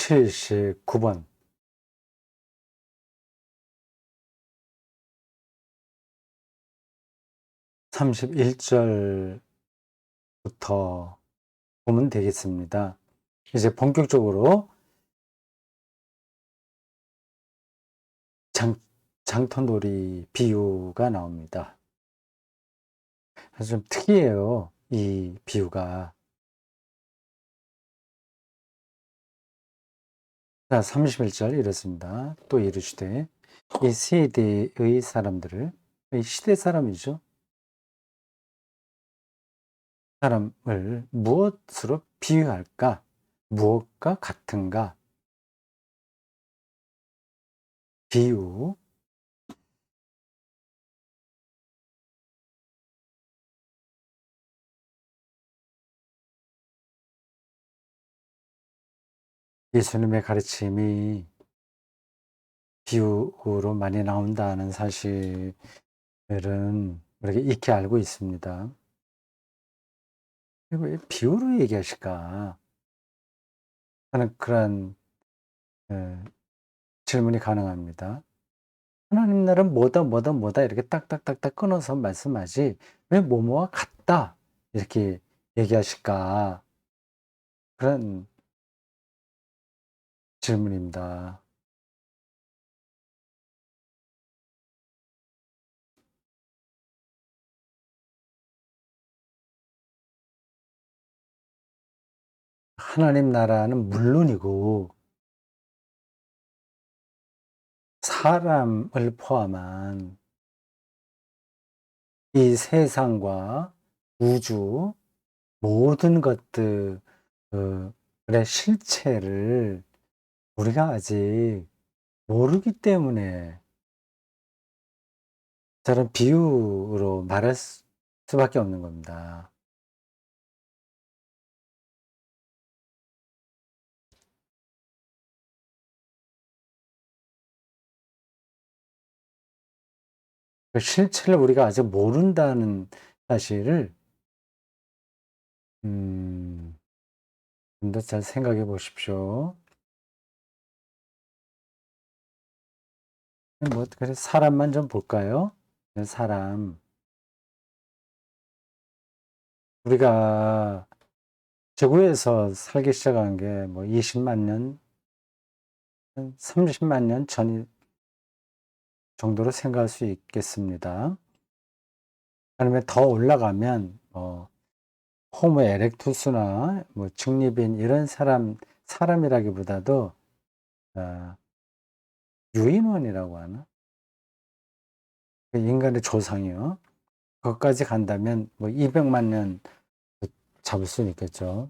79번. 31절부터 보면 되겠습니다. 이제 본격적으로 장터놀이 비유가 나옵니다. 좀 특이해요, 이 비유가. 자, 31절 이렇습니다. 또 이르시되 이 세대의 사람들을, 이 시대 사람이죠. 사람을 무엇으로 비유할까? 무엇과 같은가? 비유. 예수님의 가르침이 비유로 많이 나온다는 사실은 우리가 익히 알고 있습니다. 왜 비유로 얘기하실까 하는 그런 질문이 가능합니다. 하나님 나라는 뭐다 뭐다 뭐다 이렇게 딱딱딱딱 끊어서 말씀하지 왜 뭐뭐와 같다 이렇게 얘기하실까, 그런 질문입니다. 하나님 나라는 물론이고 사람을 포함한 이 세상과 우주 모든 것들의 실체를 우리가 아직 모르기 때문에 저런 비유로 말할 수밖에 없는 겁니다. 그 실체를 우리가 아직 모른다는 사실을 좀 더 잘 생각해 보십시오. 뭐 그래 사람만 좀 볼까요? 사람. 우리가 지구에서 살기 시작한 게 뭐 20만 년, 30만 년 전 정도로 생각할 수 있겠습니다. 아니면 더 올라가면 호모 에렉투스나 뭐 직립인 이런 사람이라기보다도 아, 유인원이라고 하나? 그 인간의 조상이요. 거기까지 간다면 뭐 200만 년 잡을 수 있겠죠.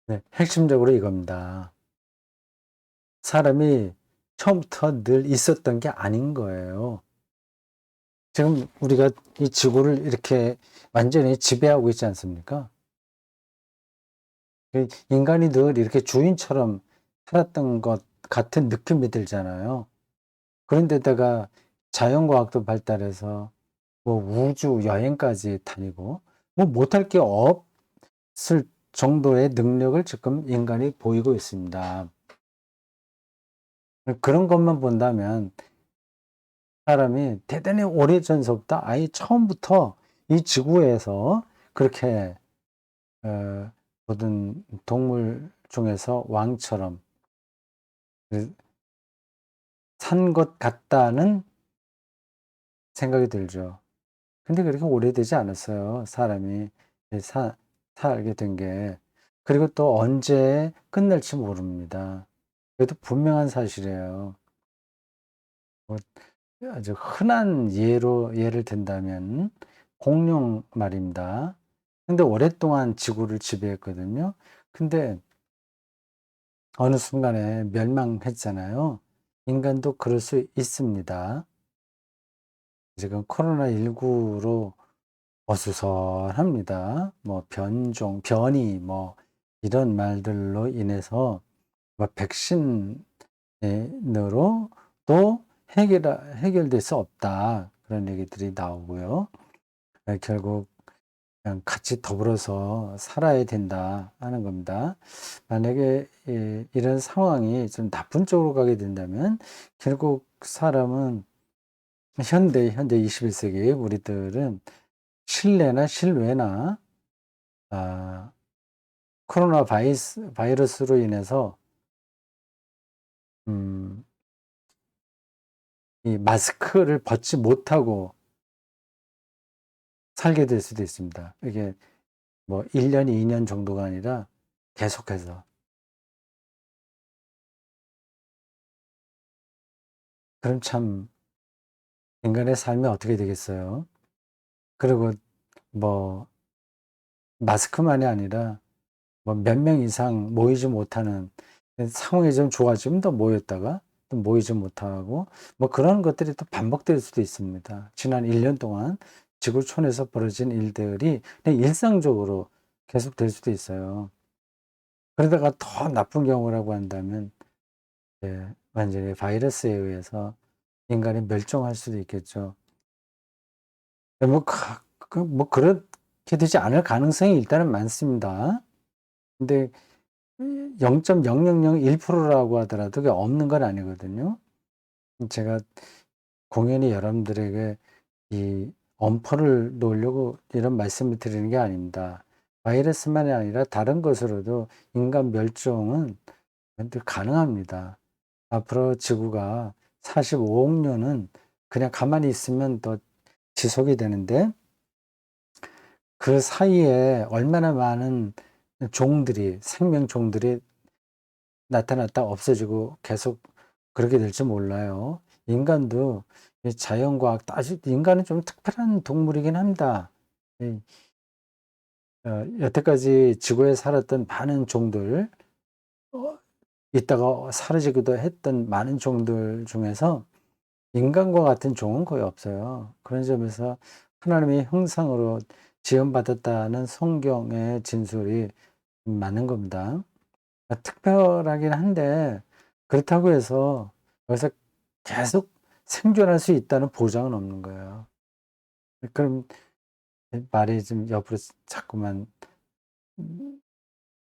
네, 핵심적으로 이겁니다. 사람이 처음부터 늘 있었던 게 아닌 거예요. 지금 우리가 이 지구를 이렇게 완전히 지배하고 있지 않습니까? 인간이 늘 이렇게 주인처럼 살았던 것 같은 느낌이 들잖아요. 그런데다가 자연과학도 발달해서 뭐 우주 여행까지 다니고 뭐 못할 게 없을 정도의 능력을 지금 인간이 보이고 있습니다. 그런 것만 본다면 사람이 대단히 오래전서부터 아예 처음부터 이 지구에서 그렇게 모든 동물 중에서 왕처럼 산 것 같다는 생각이 들죠. 근데 그렇게 오래되지 않았어요, 사람이 살게 된 게. 그리고 또 언제 끝날지 모릅니다. 그래도 분명한 사실이에요. 뭐 아주 흔한 예를 든다면 공룡 말입니다. 근데 오랫동안 지구를 지배했거든요. 근데 어느 순간에 멸망했잖아요. 인간도 그럴 수 있습니다. 지금 코로나19로 어수선합니다. 뭐 변이 뭐 이런 말들로 인해서 뭐 백신으로 또 해결될 수 없다. 그런 얘기들이 나오고요. 결국 그냥 같이 더불어서 살아야 된다 하는 겁니다. 만약에 이런 상황이 좀 나쁜 쪽으로 가게 된다면 결국 사람은 현대 21세기 우리들은 실내나 실외나 아, 코로나 바이러스로 인해서 음, 이 마스크를 벗지 못하고 살게 될 수도 있습니다. 이게 뭐 1년, 2년 정도가 아니라 계속해서. 그럼 참 인간의 삶이 어떻게 되겠어요? 그리고 뭐 마스크만이 아니라 뭐 몇 명 이상 모이지 못하는 상황이 좀 좋아지면 더 모였다가 또 모이지 못하고 뭐 그런 것들이 또 반복될 수도 있습니다. 지난 1년 동안 지구촌에서 벌어진 일들이 그냥 일상적으로 계속될 수도 있어요. 그러다가 더 나쁜 경우라고 한다면 완전히 바이러스에 의해서 인간이 멸종할 수도 있겠죠. 뭐, 뭐 그렇게 되지 않을 가능성이 일단은 많습니다. 근데 0.0001%라고 하더라도 그게 없는 건 아니거든요. 제가 공연히 여러분들에게 이 엄포를 놓으려고 이런 말씀을 드리는 게 아닙니다. 바이러스만이 아니라 다른 것으로도 인간 멸종은 가능합니다. 앞으로 지구가 45억 년은 그냥 가만히 있으면 더 지속이 되는데 그 사이에 얼마나 많은 생명종들이 나타났다 없어지고 계속 그렇게 될지 몰라요. 인간도 자연과학, 인간은 좀 특별한 동물이긴 합니다. 여태까지 지구에 살았던 많은 종들, 어, 있다가 사라지기도 했던 많은 종들 중에서 인간과 같은 종은 거의 없어요. 그런 점에서 하나님의 형상으로 지음받았다는 성경의 진술이 맞는 겁니다. 특별하긴 한데 그렇다고 해서 여기서 계속 생존할 수 있다는 보장은 없는 거예요. 그럼 말이 좀 옆으로 자꾸만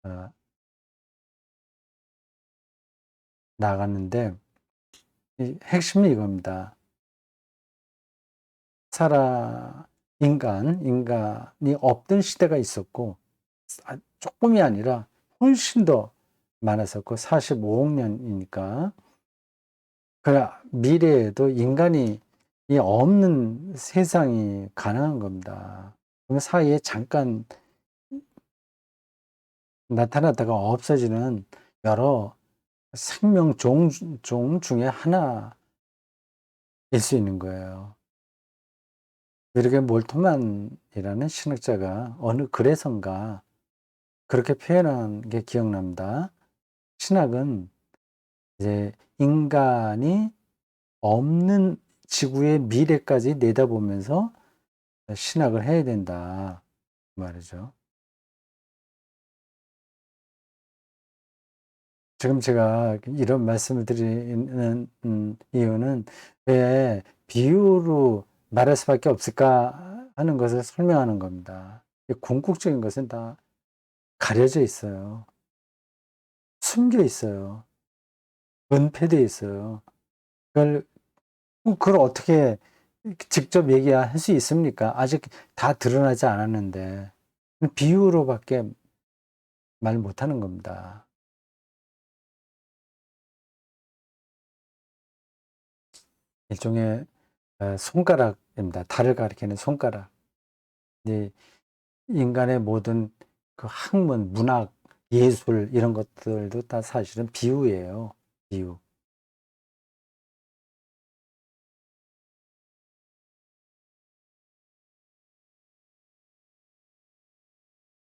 어, 나갔는데 이 핵심이 이겁니다. 인간이 없던 시대가 있었고 조금이 아니라 훨씬 더 많았었고 45억 년이니까 그 미래에도 인간이 이 없는 세상이 가능한 겁니다. 그 사이에 잠깐 나타났다가 없어지는 여러 종 중에 하나일 수 있는 거예요. 이렇게 몰트만이라는 신학자가 어느 글에선가 그렇게 표현한 게 기억납니다. 신학은 이제 인간이 없는 지구의 미래까지 내다보면서 신학을 해야 된다 그 말이죠. 지금 제가 이런 말씀을 드리는 이유는 왜 비유로 말할 수밖에 없을까 하는 것을 설명하는 겁니다. 궁극적인 것은 다 가려져 있어요. 숨겨 있어요. 은폐되어 있어요. 그걸 어떻게 직접 얘기할 수 있습니까? 아직 다 드러나지 않았는데 비유로밖에 말 못하는 겁니다. 일종의 손가락입니다. 달을 가리키는 손가락. 이 인간의 모든 그 학문, 문학, 예술 이런 것들도 다 사실은 비유예요. 비유.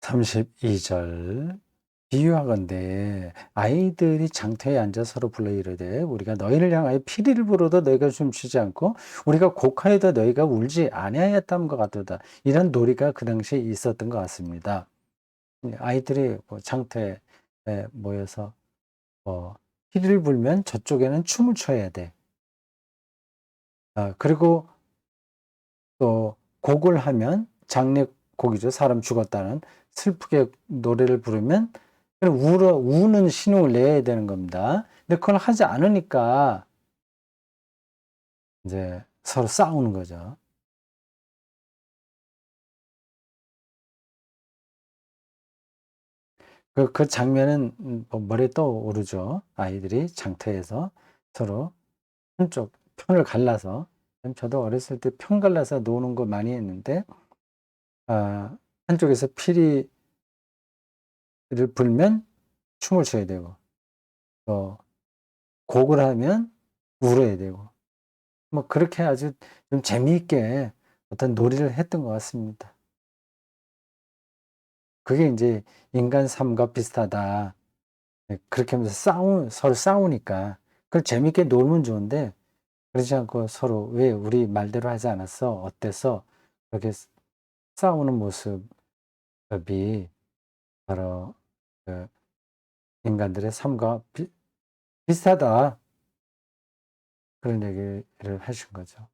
32절 비유하건대 아이들이 장터에 앉아 서로 불러 이르되 우리가 너희를 향하여 피리를 불어도 너희가 춤추지 않고 우리가 곡하여도 너희가 울지 아니하였담과 같도다. 이런 놀이가 그 당시에 있었던 것 같습니다. 아이들이 뭐 장터에 모여서 피리를 불면 저쪽에는 춤을 춰야 돼. 그리고 또 곡을 하면 장례 곡이죠. 사람 죽었다는 슬프게 노래를 부르면 우는 신호를 내야 되는 겁니다. 근데 그걸 하지 않으니까 이제 서로 싸우는 거죠. 그 장면은 뭐 머리에 떠오르죠. 아이들이 장터에서 서로 한쪽 편을 갈라서, 저도 어렸을 때 편 갈라서 노는 거 많이 했는데, 한쪽에서 피리를 불면 춤을 춰야 되고, 또 곡을 하면 울어야 되고, 뭐 그렇게 아주 좀 재미있게 어떤 놀이를 했던 것 같습니다. 그게 이제 인간 삶과 비슷하다. 네, 그렇게 하면서 서로 싸우니까 그걸 재밌게 놀면 좋은데, 그러지 않고 서로 "왜 우리 말대로 하지 않았어? 어땠어?" 그렇게 싸우는 모습이 바로 그 인간들의 삶과 비슷하다. 그런 얘기를 하신 거죠.